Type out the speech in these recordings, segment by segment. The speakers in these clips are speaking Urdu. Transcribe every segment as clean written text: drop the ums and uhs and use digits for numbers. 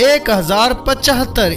1075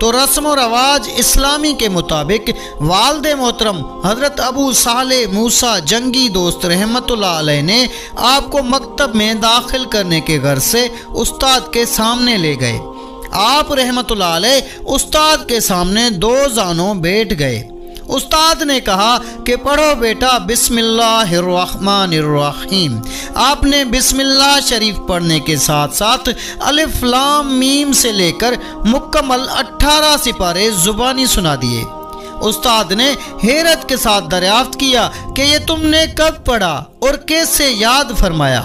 تو رسم و رواج اسلامی کے مطابق والد محترم حضرت ابو صالح موسیٰ جنگی دوست رحمۃ اللہ علیہ نے آپ کو مکتب میں داخل کرنے کے غرض سے استاد کے سامنے لے گئے۔ آپ رحمۃ اللہ علیہ استاد کے سامنے دو زانوں بیٹھ گئے۔ استاد نے کہا کہ پڑھو بیٹا بسم اللہ الرحمن الرحیم۔ آپ نے بسم اللہ شریف پڑھنے کے ساتھ ساتھ الف لام میم سے لے کر مکمل 18 سپارے زبانی سنا دیے۔ استاد نے حیرت کے ساتھ دریافت کیا کہ یہ تم نے کب پڑھا اور کیسے یاد فرمایا؟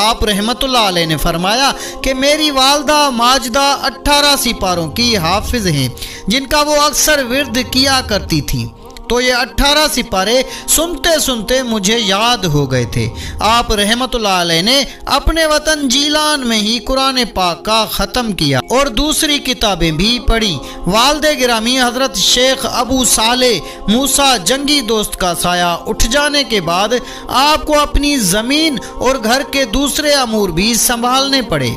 آپ رحمت اللہ علیہ نے فرمایا کہ میری والدہ ماجدہ 18 سپاروں کی حافظ ہیں جن کا وہ اکثر ورد کیا کرتی تھیں، تو یہ 18 سپارے سنتے سنتے مجھے یاد ہو گئے تھے۔ آپ رحمت اللہ علیہ نے اپنے وطن جیلان میں ہی قرآن پاک کا ختم کیا اور دوسری کتابیں بھی پڑھی۔ والد گرامی حضرت شیخ ابو صالح موسیٰ جنگی دوست کا سایہ اٹھ جانے کے بعد آپ کو اپنی زمین اور گھر کے دوسرے امور بھی سنبھالنے پڑے،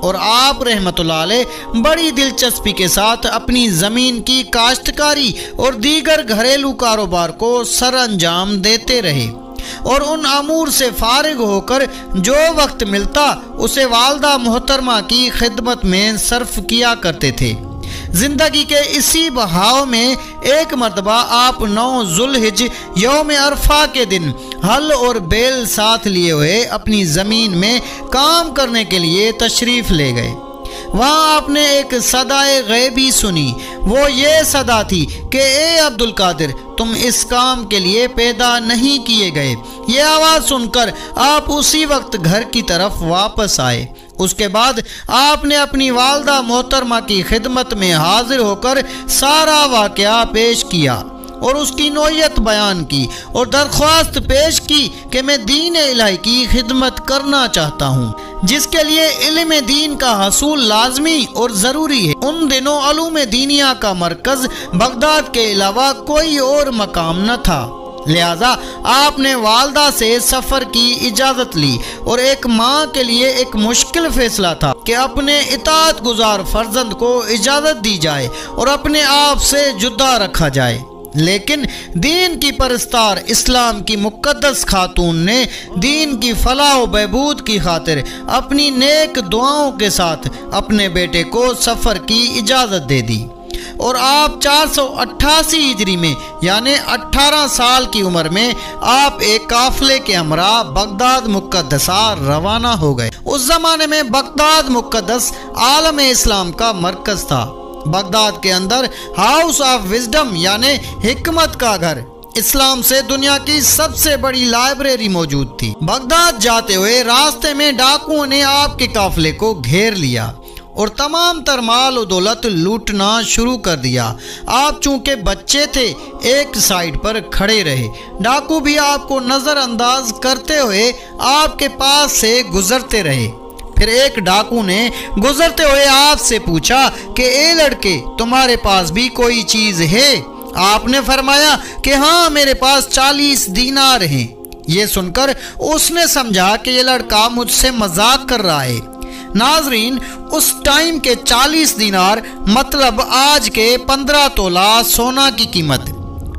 اور آپ رحمت اللہ علیہ بڑی دلچسپی کے ساتھ اپنی زمین کی کاشتکاری اور دیگر گھریلو کاروبار کو سر انجام دیتے رہے، اور ان امور سے فارغ ہو کر جو وقت ملتا اسے والدہ محترمہ کی خدمت میں صرف کیا کرتے تھے۔ زندگی کے اسی بہاؤ میں ایک مرتبہ آپ 9 ذوالحج یوم عرفہ کے دن ہل اور بیل ساتھ لیے ہوئے اپنی زمین میں کام کرنے کے لیے تشریف لے گئے۔ وہاں آپ نے ایک صدائے غیبی سنی۔ وہ یہ صدا تھی کہ اے عبد القادر، تم اس کام کے لیے پیدا نہیں کیے گئے۔ یہ آواز سن کر آپ اسی وقت گھر کی طرف واپس آئے۔ اس کے بعد آپ نے اپنی والدہ محترمہ کی خدمت میں حاضر ہو کر سارا واقعہ پیش کیا اور اس کی نوعیت بیان کی اور درخواست پیش کی کہ میں دین الہی کی خدمت کرنا چاہتا ہوں، جس کے لیے علم دین کا حصول لازمی اور ضروری ہے۔ ان دنوں علوم دینیہ کا مرکز بغداد کے علاوہ کوئی اور مقام نہ تھا، لہذا آپ نے والدہ سے سفر کی اجازت لی، اور ایک ماں کے لیے ایک مشکل فیصلہ تھا کہ اپنے اطاعت گزار فرزند کو اجازت دی جائے اور اپنے آپ سے جدا رکھا جائے، لیکن دین کی پرستار اسلام کی مقدس خاتون نے دین کی فلاح و بہبود کی خاطر اپنی نیک دعاؤں کے ساتھ اپنے بیٹے کو سفر کی اجازت دے دی، اور آپ 488 ہجری میں یعنی 18 سال کی عمر میں آپ ایک قافلے کے ہمراہ بغداد مقدسہ روانہ ہو گئے۔ اس زمانے میں بغداد مقدس عالم اسلام کا مرکز تھا۔ بغداد کے اندر ہاؤس آف وزڈم یعنی حکمت کا گھر، اسلام سے دنیا کی سب سے بڑی لائبریری موجود تھی۔ بغداد جاتے ہوئے راستے میں ڈاکوؤں نے آپ کے قافلے کو گھیر لیا اور تمام تر مال و دولت لوٹنا شروع کر دیا۔ آپ چونکہ بچے تھے ایک سائیڈ پر کھڑے رہے، ڈاکو بھی آپ کو نظر انداز کرتے ہوئے آپ کے پاس سے گزرتے رہے۔ پھر ایک ڈاکو نے گزرتے ہوئے آپ سے پوچھا کہ اے لڑکے، تمہارے پاس بھی کوئی چیز ہے؟ آپ نے فرمایا کہ ہاں، میرے پاس 40 دینار ہیں۔ یہ سن کر اس نے سمجھا کہ یہ لڑکا مجھ سے مذاق کر رہا ہے۔ ناظرین، اس ٹائم کے 40 دینار مطلب آج کے 15 تولہ سونا کی قیمت۔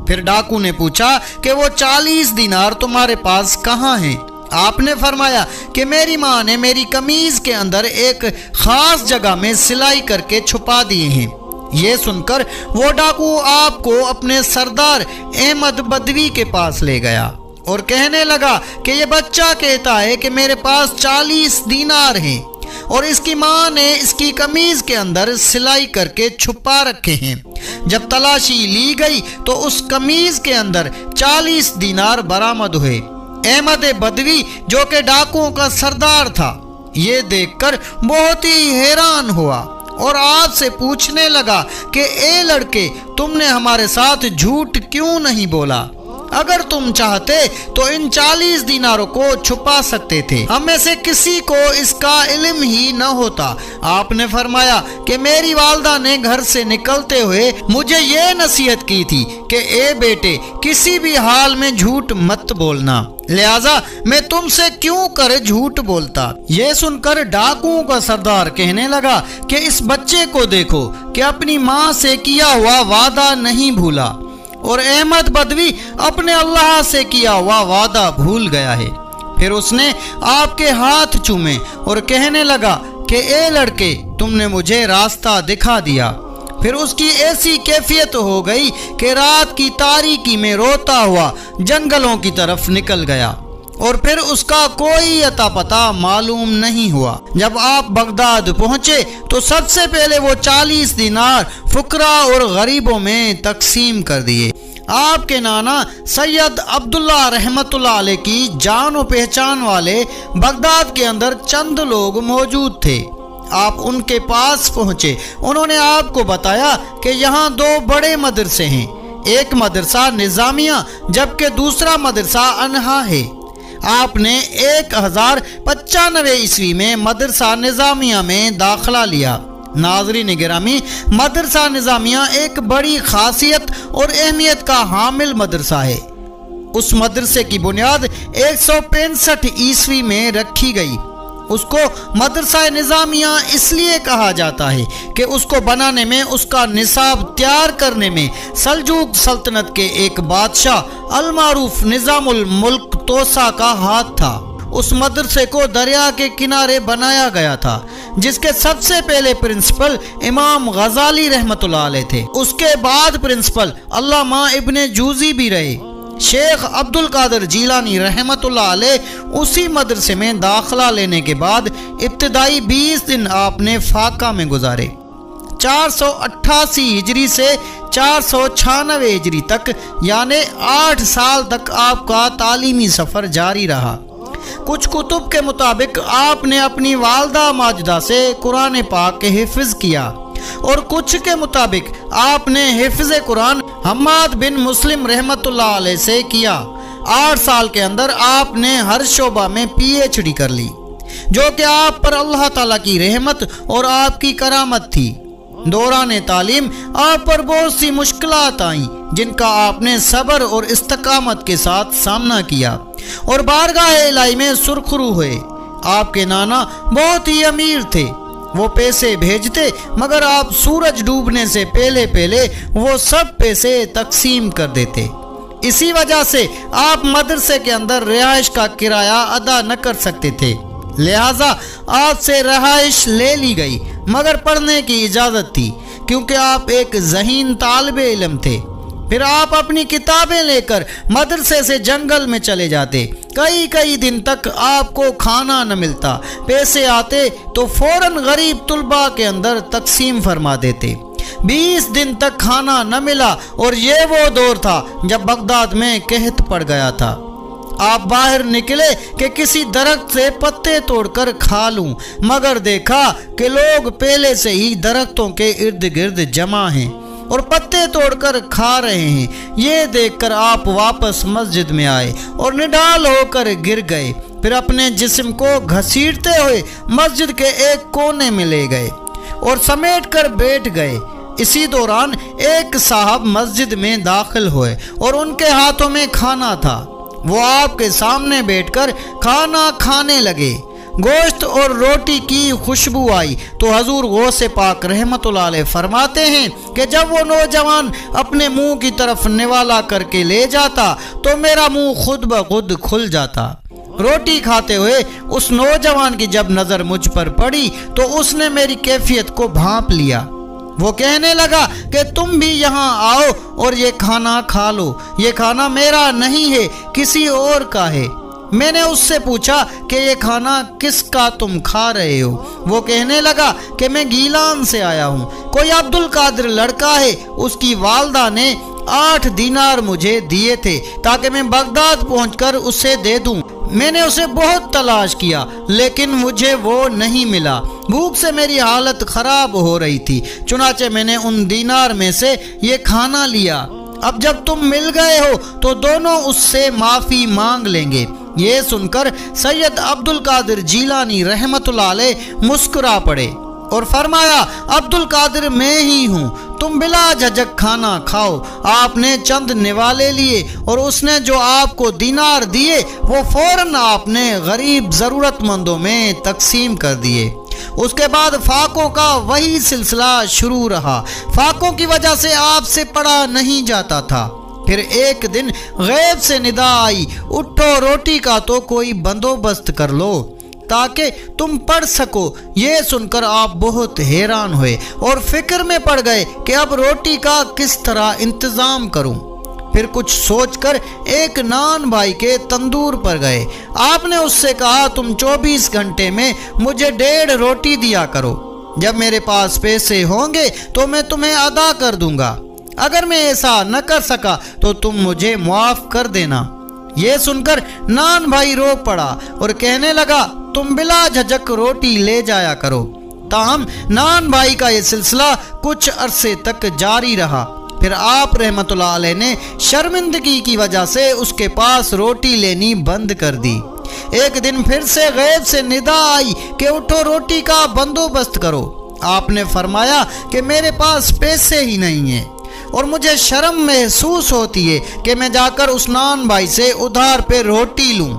پھر ڈاکو نے پوچھا کہ وہ 40 دینار تمہارے پاس کہاں ہیں؟ آپ نے فرمایا کہ میری ماں نے میری قمیض کے اندر ایک خاص جگہ میں سلائی کر کے چھپا دیے ہیں۔ یہ سن کر وہ ڈاکو آپ کو اپنے سردار احمد بدوی کے پاس لے گیا اور کہنے لگا کہ یہ بچہ کہتا ہے کہ میرے پاس 40 دینار ہیں اور اس کی ماں نے اس کی قمیض کے اندر سلائی کر کے چھپا رکھے ہیں۔ جب تلاشی لی گئی تو اس قمیض کے اندر 40 دینار برآمد ہوئے۔ احمد بدوی جو کہ ڈاکوؤں کا سردار تھا، یہ دیکھ کر بہت ہی حیران ہوا اور آپ سے پوچھنے لگا کہ اے لڑکے، تم نے ہمارے ساتھ جھوٹ کیوں نہیں بولا؟ اگر تم چاہتے تو ان 40 دیناروں کو چھپا سکتے تھے، ہم میں سے کسی کو اس کا علم ہی نہ ہوتا۔ آپ نے فرمایا کہ میری والدہ نے گھر سے نکلتے ہوئے مجھے یہ نصیحت کی تھی کہ اے بیٹے، کسی بھی حال میں جھوٹ مت بولنا، لہذا میں تم سے کیوں کر جھوٹ بولتا۔ یہ سن کر ڈاکوؤں کا سردار کہنے لگا کہ اس بچے کو دیکھو کہ اپنی ماں سے کیا ہوا وعدہ نہیں بھولا، اور احمد بدوی اپنے اللہ سے کیا ہوا وعدہ بھول گیا ہے۔ پھر اس نے آپ کے ہاتھ چومے اور کہنے لگا کہ اے لڑکے، تم نے مجھے راستہ دکھا دیا۔ پھر اس کی ایسی کیفیت ہو گئی کہ رات کی تاریکی میں روتا ہوا جنگلوں کی طرف نکل گیا، اور پھر اس کا کوئی اتا پتہ معلوم نہیں ہوا۔ جب آپ بغداد پہنچے تو سب سے پہلے وہ 40 دینار فقراء اور غریبوں میں تقسیم کر دیے۔ آپ کے نانا سید عبداللہ رحمت اللہ علیہ کی جان و پہچان والے بغداد کے اندر چند لوگ موجود تھے۔ آپ ان کے پاس پہنچے، انہوں نے آپ کو بتایا کہ یہاں 2 بڑے مدرسے ہیں، ایک مدرسہ نظامیہ جبکہ دوسرا مدرسہ انہا ہے۔ آپ نے 1095 عیسوی میں مدرسہ نظامیہ میں داخلہ لیا۔ ناظرین گرامی، مدرسہ نظامیہ ایک بڑی خاصیت اور اہمیت کا حامل مدرسہ ہے۔ اس مدرسے کی بنیاد 165 عیسوی میں رکھی گئی۔ اس کو مدرسہ نظامیہ اس لیے کہا جاتا ہے کہ اس کو بنانے میں، اس کا نصاب تیار کرنے میں سلجوق سلطنت کے ایک بادشاہ المعروف نظام الملک توسا کا ہاتھ تھا۔ اس مدرسے کو دریا کے کنارے بنایا گیا تھا، جس کے سب سے پہلے پرنسپل امام غزالی رحمت اللہ علیہ تھے۔ اس کے بعد پرنسپل علامہ ابن جوزی بھی رہے۔ شیخ عبد القادر جیلانی رحمت اللہ علیہ اسی مدرسے میں داخلہ لینے کے بعد ابتدائی 20 دن آپ نے فاقہ میں گزارے۔ 488 ہجری سے 496 ہجری تک، یعنی 8 سال تک آپ کا تعلیمی سفر جاری رہا۔ کچھ کتب کے مطابق آپ نے اپنی والدہ ماجدہ سے قرآن پاک کے حفظ کیا، اور کچھ کے مطابق آپ نے حفظ قرآن حماد بن مسلم رحمت اللہ علیہ سے کیا۔ 8 سال کے اندر آپ نے ہر شعبہ میں PhD کر لی، جو کہ آپ پر اللہ تعالیٰ کی رحمت اور آپ کی کرامت تھی۔ دوران تعلیم آپ پر بہت سی مشکلات آئیں، جن کا آپ نے صبر اور استقامت کے ساتھ سامنا کیا، اور بارگاہ الہی میں سرخرو ہوئے۔ آپ کے نانا بہت ہی امیر تھے، وہ پیسے بھیجتے، مگر آپ سورج ڈوبنے سے پہلے پہلے وہ سب پیسے تقسیم کر دیتے۔ اسی وجہ سے آپ مدرسے کے اندر رہائش کا کرایہ ادا نہ کر سکتے تھے، لہٰذا آپ سے رہائش لے لی گئی، مگر پڑھنے کی اجازت تھی، کیونکہ آپ ایک ذہین طالب علم تھے۔ پھر آپ اپنی کتابیں لے کر مدرسے سے جنگل میں چلے جاتے۔ کئی دن تک آپ کو کھانا نہ ملتا، پیسے آتے تو فوراً غریب طلباء کے اندر تقسیم فرما دیتے۔ 20 دن تک کھانا نہ ملا، اور یہ وہ دور تھا جب بغداد میں قحط پڑ گیا تھا۔ آپ باہر نکلے کہ کسی درخت سے پتے توڑ کر کھا لوں، مگر دیکھا کہ لوگ پہلے سے ہی درختوں کے ارد گرد جمع ہیں اور پتے توڑ کر کھا رہے ہیں۔ یہ دیکھ کر آپ واپس مسجد میں آئے اور نڈال ہو کر گر گئے، پھر اپنے جسم کو گھسیٹتے ہوئے مسجد کے ایک کونے میں لے گئے اور سمیٹ کر بیٹھ گئے۔ اسی دوران ایک صاحب مسجد میں داخل ہوئے اور ان کے ہاتھوں میں کھانا تھا۔ وہ آپ کے سامنے بیٹھ کر کھانا کھانے لگے۔ گوشت اور روٹی کی خوشبو آئی تو حضور غوث پاک رحمت اللہ علیہ فرماتے ہیں کہ جب وہ نوجوان اپنے منہ کی طرف نوالا کر کے لے جاتا تو میرا منہ خود بخود کھل جاتا۔ روٹی کھاتے ہوئے اس نوجوان کی جب نظر مجھ پر پڑی تو اس نے میری کیفیت کو بھانپ لیا۔ وہ کہنے لگا کہ تم بھی یہاں آؤ اور یہ کھانا کھا لو، یہ کھانا میرا نہیں ہے، کسی اور کا ہے۔ میں نے اس سے پوچھا کہ یہ کھانا کس کا تم کھا رہے ہو؟ وہ کہنے لگا کہ میں گیلان سے آیا ہوں، کوئی عبد القادر لڑکا ہے، اس کی والدہ نے 8 دینار مجھے دیے تھے تاکہ میں بغداد پہنچ کر اسے دے دوں۔ میں نے اسے بہت تلاش کیا لیکن مجھے وہ نہیں ملا، بھوک سے میری حالت خراب ہو رہی تھی، چنانچہ میں نے ان دینار میں سے یہ کھانا لیا۔ اب جب تم مل گئے ہو تو دونوں اس سے معافی مانگ لیں گے۔ یہ سن کر سید عبد القادر جیلانی رحمت اللہ علیہ مسکرا پڑے اور فرمایا، عبد القادر میں ہی ہوں، تم بلا جھجک کھانا کھاؤ۔ آپ نے چند نوالے لیے اور اس نے جو آپ کو دینار دیے وہ فوراً آپ نے غریب ضرورت مندوں میں تقسیم کر دیے۔ اس کے بعد فاقوں کا وہی سلسلہ شروع رہا۔ فاقوں کی وجہ سے آپ سے پڑھا نہیں جاتا تھا۔ پھر ایک دن غیب سے ندا آئی، اٹھو روٹی کا تو کوئی بندوبست کر لو تاکہ تم پڑھ سکو۔ یہ سن کر آپ بہت حیران ہوئے اور فکر میں پڑ گئے کہ اب روٹی کا کس طرح انتظام کروں۔ پھر کچھ سوچ کر ایک نان بھائی کے تندور پر گئے۔ آپ نے اس سے کہا، تم 24 گھنٹے میں مجھے 1.5 روٹی دیا کرو، جب میرے پاس پیسے ہوں گے تو میں تمہیں ادا کر دوں گا، اگر میں ایسا نہ کر سکا تو تم مجھے معاف کر دینا۔ یہ سن کر نان بھائی رو پڑا اور کہنے لگا، تم بلا جھجک روٹی لے جایا کرو۔ تاہم نان بھائی کا یہ سلسلہ کچھ عرصے تک جاری رہا۔ پھر آپ رحمت اللہ علیہ نے شرمندگی کی وجہ سے اس کے پاس روٹی لینی بند کر دی۔ ایک دن پھر سے غیب سے ندا آئی کہ اٹھو روٹی کا بندوبست کرو۔ آپ نے فرمایا کہ میرے پاس پیسے ہی نہیں ہیں اور مجھے شرم محسوس ہوتی ہے کہ میں جا کر اس نان بھائی سے ادھار پہ روٹی لوں۔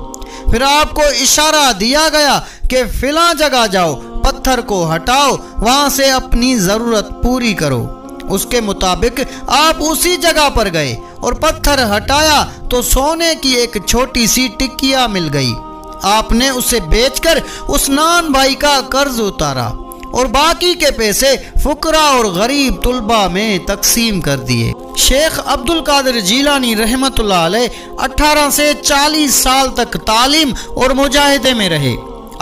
پھر آپ کو اشارہ دیا گیا کہ فلاں جگہ جاؤ، پتھر کو ہٹاؤ، وہاں سے اپنی ضرورت پوری کرو۔ اس کے مطابق آپ اسی جگہ پر گئے اور پتھر ہٹایا تو سونے کی ایک چھوٹی سی ٹکیا مل گئی۔ آپ نے اسے بیچ کر اس نان بھائی کا قرض اتارا اور باقی کے پیسے فقراء اور غریب طلباء میں تقسیم کر دیے۔ شیخ عبد القادر جیلانی رحمت اللہ علیہ 18 سے 40 سال تک تعلیم اور مجاہدے میں رہے۔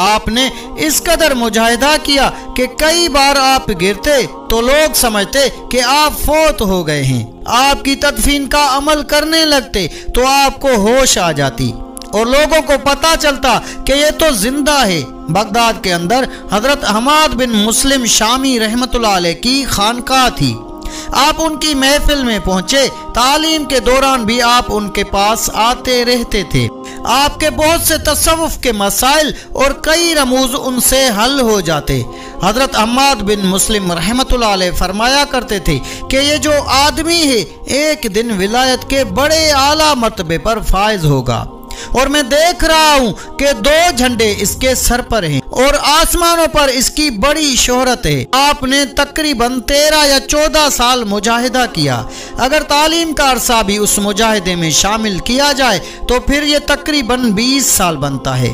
آپ نے اس قدر مجاہدہ کیا کہ کئی بار آپ گرتے تو لوگ سمجھتے کہ آپ فوت ہو گئے ہیں۔ آپ کی تدفین کا عمل کرنے لگتے تو آپ کو ہوش آ جاتی اور لوگوں کو پتہ چلتا کہ یہ تو زندہ ہے۔ بغداد کے اندر حضرت حماد بن مسلم شامی رحمت اللہ علیہ کی خانقاہ تھی۔ آپ ان کی محفل میں پہنچے۔ تعلیم کے دوران بھی آپ ان کے پاس آتے رہتے تھے۔ آپ کے بہت سے تصوف کے مسائل اور کئی رموز ان سے حل ہو جاتے۔ حضرت حماد بن مسلم رحمت اللہ علیہ فرمایا کرتے تھے کہ یہ جو آدمی ہے ایک دن ولایت کے بڑے اعلیٰ مرتبے پر فائز ہوگا، اور میں دیکھ رہا ہوں کہ 2 جھنڈے اس کے سر پر ہیں اور آسمانوں پر اس کی بڑی شہرت ہے۔ آپ نے تقریباً 13 یا 14 سال مجاہدہ کیا۔ اگر تعلیم کا عرصہ بھی اس مجاہدے میں شامل کیا جائے تو پھر یہ تقریباً 20 سال بنتا ہے۔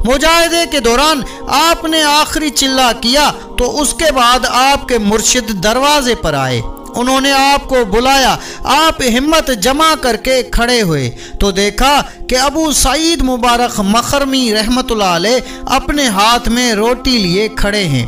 مجاہدے کے دوران آپ نے آخری چلہ کیا تو اس کے بعد آپ کے مرشد دروازے پر آئے۔ انہوں نے آپ کو بلایا۔ آپ ہمت جمع کر کے کھڑے ہوئے تو دیکھا کہ ابو سعید مبارک مخرمی رحمت اللہ علیہ اپنے ہاتھ میں روٹی لیے کھڑے ہیں۔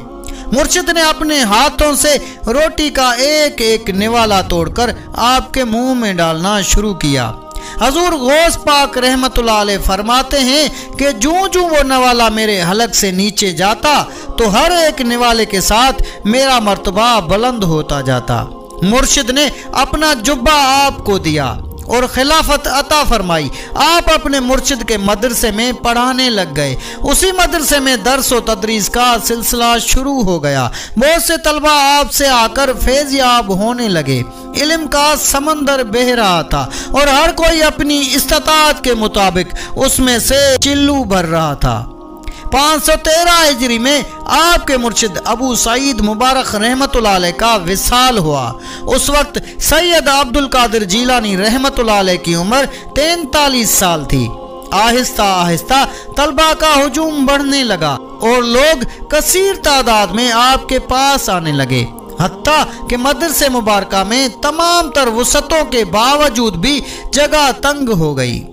مرشد نے اپنے ہاتھوں سے روٹی کا ایک ایک نوالا توڑ کر آپ کے منہ میں ڈالنا شروع کیا۔ حضور غوث پاک رحمت اللہ علیہ فرماتے ہیں کہ جوں وہ نوالا میرے حلق سے نیچے جاتا تو ہر ایک نوالے کے ساتھ میرا مرتبہ بلند ہوتا جاتا۔ مرشد نے اپنا جبہ آپ کو دیا اور خلافت عطا فرمائی۔ آپ اپنے مرشد کے مدرسے میں پڑھانے لگ گئے۔ اسی مدرسے میں درس و تدریس کا سلسلہ شروع ہو گیا۔ بہت سے طلبہ آپ سے آ کر فیض یاب ہونے لگے۔ علم کا سمندر بہہ رہا تھا اور ہر کوئی اپنی استطاعت کے مطابق اس میں سے چلو بھر رہا تھا۔ 513 ہجری میں آپ کے مرشد ابو سعید مبارک رحمت اللہ علیہ کا وصال ہوا۔ اس وقت سید عبد القادر جیلانی رحمت اللہ علیہ کی عمر 43 سال تھی۔ آہستہ آہستہ طلبہ کا ہجوم بڑھنے لگا اور لوگ کثیر تعداد میں آپ کے پاس آنے لگے، حتیٰ کہ مدرسے مبارکہ میں تمام تر وسعتوں کے باوجود بھی جگہ تنگ ہو گئی۔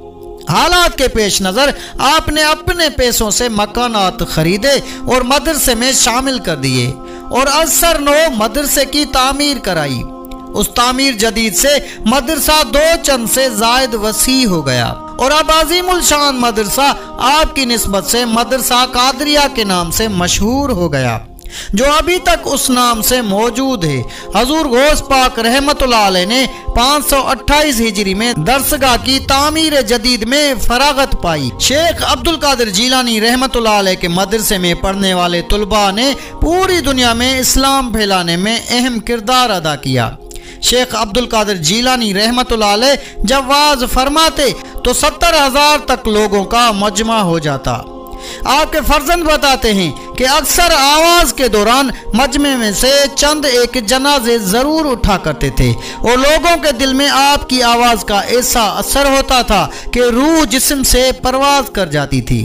حالات کے پیش نظر آپ نے اپنے پیسوں سے مکانات خریدے اور مدرسے میں شامل کر دیے اور ازسر نو مدرسے کی تعمیر کرائی۔ اس تعمیر جدید سے مدرسہ 2 چند سے زائد وسیع ہو گیا اور اب عظیم الشان مدرسہ آپ کی نسبت سے مدرسہ قادریہ کے نام سے مشہور ہو گیا۔ جو ابھی تک اس نام سے موجود ہے۔ حضور غوث پاک رحمت اللہ علیہ نے 528 ہجری میں درسگاہ کی تعمیر جدید میں فراغت پائی۔ شیخ عبد القادر جیلانی رحمت اللہ علیہ کے مدرسے میں پڑھنے والے طلباء نے پوری دنیا میں اسلام پھیلانے میں اہم کردار ادا کیا۔ شیخ عبد القادر جیلانی رحمت اللہ علیہ جب وعظ فرماتے تو 70,000 تک لوگوں کا مجمع ہو جاتا۔ آپ کے فرزند بتاتے ہیں کہ اکثر آواز کے دوران مجمع میں سے چند ایک جنازے ضرور اٹھا کرتے تھے اور لوگوں کے دل میں آپ کی آواز کا ایسا اثر ہوتا تھا کہ روح جسم سے پرواز کر جاتی تھی۔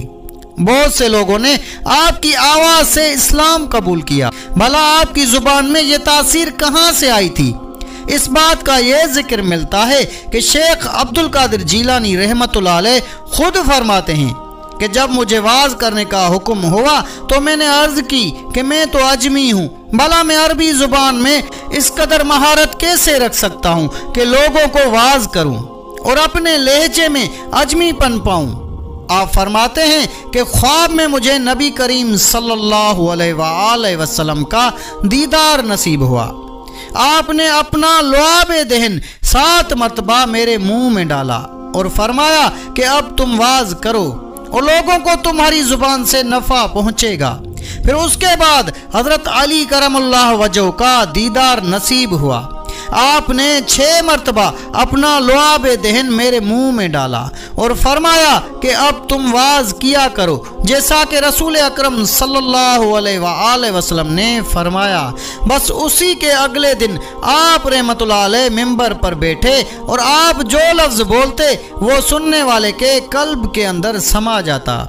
بہت سے لوگوں نے آپ کی آواز سے اسلام قبول کیا۔ بھلا آپ کی زبان میں یہ تاثیر کہاں سے آئی تھی؟ اس بات کا یہ ذکر ملتا ہے کہ شیخ عبد القادر جیلانی رحمت اللہ علیہ خود فرماتے ہیں کہ جب مجھے وعظ کرنے کا حکم ہوا تو میں نے عرض کی کہ میں تو اجمی ہوں، بھلا میں عربی زبان میں اس قدر مہارت کیسے رکھ سکتا ہوں کہ لوگوں کو وعظ کروں اور اپنے لہجے میں اجمی پن پاؤں۔ آپ فرماتے ہیں کہ خواب میں مجھے نبی کریم صلی اللہ علیہ وآلہ وسلم کا دیدار نصیب ہوا۔ آپ نے اپنا لعاب دہن 7 مرتبہ میرے منہ میں ڈالا اور فرمایا کہ اب تم وعظ کرو اور لوگوں کو تمہاری زبان سے نفع پہنچے گا۔ پھر اس کے بعد حضرت علی کرم اللہ وجہہ کا دیدار نصیب ہوا۔ آپ نے 6 مرتبہ اپنا لعاب دہن میرے منہ میں ڈالا اور فرمایا کہ اب تم وعظ کیا کرو جیسا کہ رسول اکرم صلی اللہ علیہ وآلہ وسلم نے فرمایا۔ بس اسی کے اگلے دن آپ رحمت اللہ علیہ ممبر پر بیٹھے اور آپ جو لفظ بولتے وہ سننے والے کے قلب کے اندر سما جاتا۔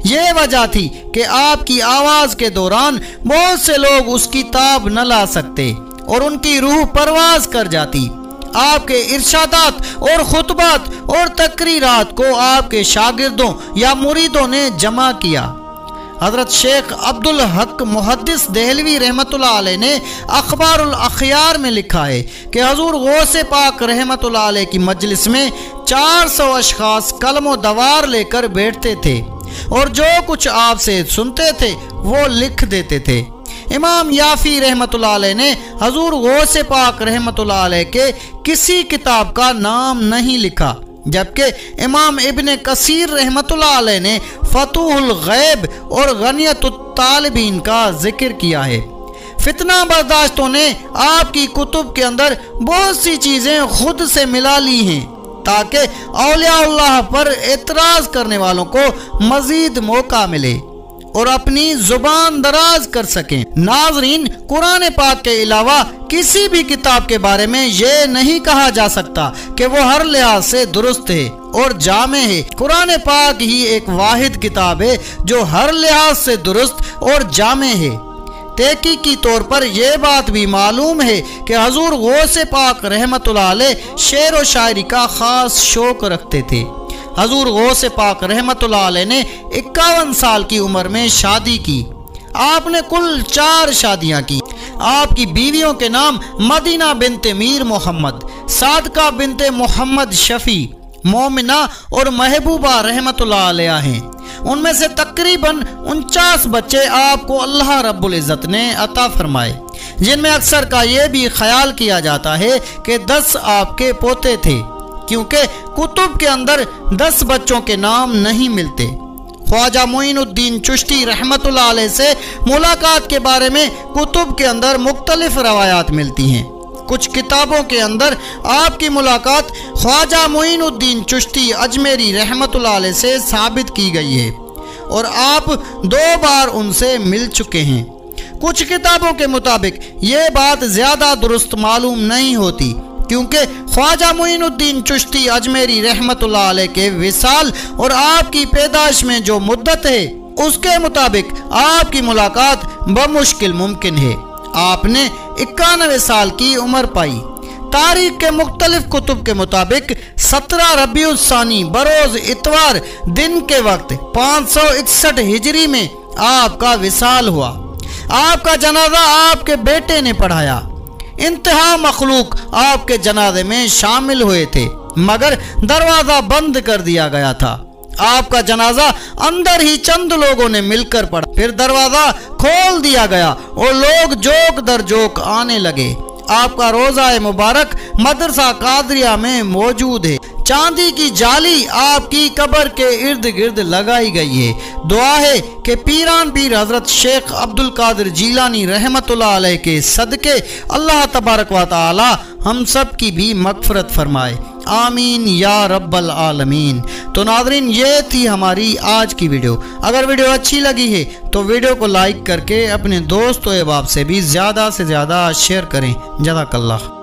یہ وجہ تھی کہ آپ کی آواز کے دوران بہت سے لوگ اس کی تاب نہ لا سکتے اور ان کی روح پرواز کر جاتی۔ آپ کے ارشادات اور خطبات اور تقریرات کو آپ کے شاگردوں یا مریدوں نے جمع کیا۔ حضرت شیخ عبد الحق محدث دہلوی رحمت اللہ علیہ نے اخبار الاخیار میں لکھا ہے کہ حضور غوث پاک رحمت اللہ علیہ کی مجلس میں 400 اشخاص قلم و دوار لے کر بیٹھتے تھے اور جو کچھ آپ سے سنتے تھے وہ لکھ دیتے تھے۔ امام یافی رحمت اللہ علیہ نے حضور غوث پاک رحمت اللہ علیہ کے کسی کتاب کا نام نہیں لکھا، جبکہ امام ابن کثیر رحمت اللہ علیہ نے فتوح الغیب اور غنیت الطالبین کا ذکر کیا ہے۔ فتنہ برداشتوں نے آپ کی کتب کے اندر بہت سی چیزیں خود سے ملا لی ہیں تاکہ اولیاء اللہ پر اعتراض کرنے والوں کو مزید موقع ملے اور اپنی زبان دراز کر سکیں۔ ناظرین، قرآن پاک کے علاوہ کسی بھی کتاب کے بارے میں یہ نہیں کہا جا سکتا کہ وہ ہر لحاظ سے درست ہے اور جامع ہے۔ قرآن پاک ہی ایک واحد کتاب ہے جو ہر لحاظ سے درست اور جامع ہے۔ تحقیقی طور پر یہ بات بھی معلوم ہے کہ حضور غوث پاک رحمت اللہ علیہ شعر و شاعری کا خاص شوق رکھتے تھے۔ حضور غوث پاک رحمت اللہ علیہ نے 51 سال کی عمر میں شادی کی۔ آپ نے کل 4 شادیاں کی۔ آپ کی بیویوں کے نام مدینہ بنت میر محمد، صادقہ بنت محمد شفیع، مومنہ اور محبوبہ رحمت اللہ علیہ ہیں۔ ان میں سے تقریباً 49 بچے آپ کو اللہ رب العزت نے عطا فرمائے، جن میں اکثر کا یہ بھی خیال کیا جاتا ہے کہ 10 آپ کے پوتے تھے، کیونکہ کتب کے اندر 10 بچوں کے نام نہیں ملتے۔ خواجہ معین الدین چشتی رحمت اللہ علیہ سے ملاقات کے بارے میں کتب کے اندر مختلف روایات ملتی ہیں۔ کچھ کتابوں کے اندر آپ کی ملاقات خواجہ معین الدین چشتی اجمیری رحمت اللہ علیہ سے ثابت کی گئی ہے اور آپ 2 بار ان سے مل چکے ہیں۔ کچھ کتابوں کے مطابق یہ بات زیادہ درست معلوم نہیں ہوتی، کیونکہ خواجہ معین الدین چشتی اجمیری رحمت اللہ علیہ کے وصال اور آپ کی پیدائش میں جو مدت ہے اس کے مطابق آپ کی ملاقات بمشکل ممکن ہے۔ آپ نے 91 سال کی عمر پائی۔ تاریخ کے مختلف کتب کے مطابق 17 ربیع الثانی بروز اتوار دن کے وقت 561 ہجری میں آپ کا وصال ہوا۔ آپ کا جنازہ آپ کے بیٹے نے پڑھایا۔ انتہا مخلوق آپ کے جنازے میں شامل ہوئے تھے، مگر دروازہ بند کر دیا گیا تھا۔ آپ کا جنازہ اندر ہی چند لوگوں نے مل کر پڑھا، پھر دروازہ کھول دیا گیا اور لوگ جوک در جوک آنے لگے۔ آپ کا روضہ مبارک مدرسہ قادریہ میں موجود ہے، چاندی کی جالی آپ کی قبر کے ارد گرد لگائی گئی ہے۔ دعا ہے کہ پیران پیر حضرت شیخ عبد القادر جیلانی رحمت اللہ علیہ کے صدقے اللہ تبارک و تعالی ہم سب کی بھی مغفرت فرمائے، آمین یا رب العالمین۔ تو ناظرین، یہ تھی ہماری آج کی ویڈیو۔ اگر ویڈیو اچھی لگی ہے تو ویڈیو کو لائک کر کے اپنے دوست و احباب سے بھی زیادہ سے زیادہ شیئر کریں۔ جزاک اللہ۔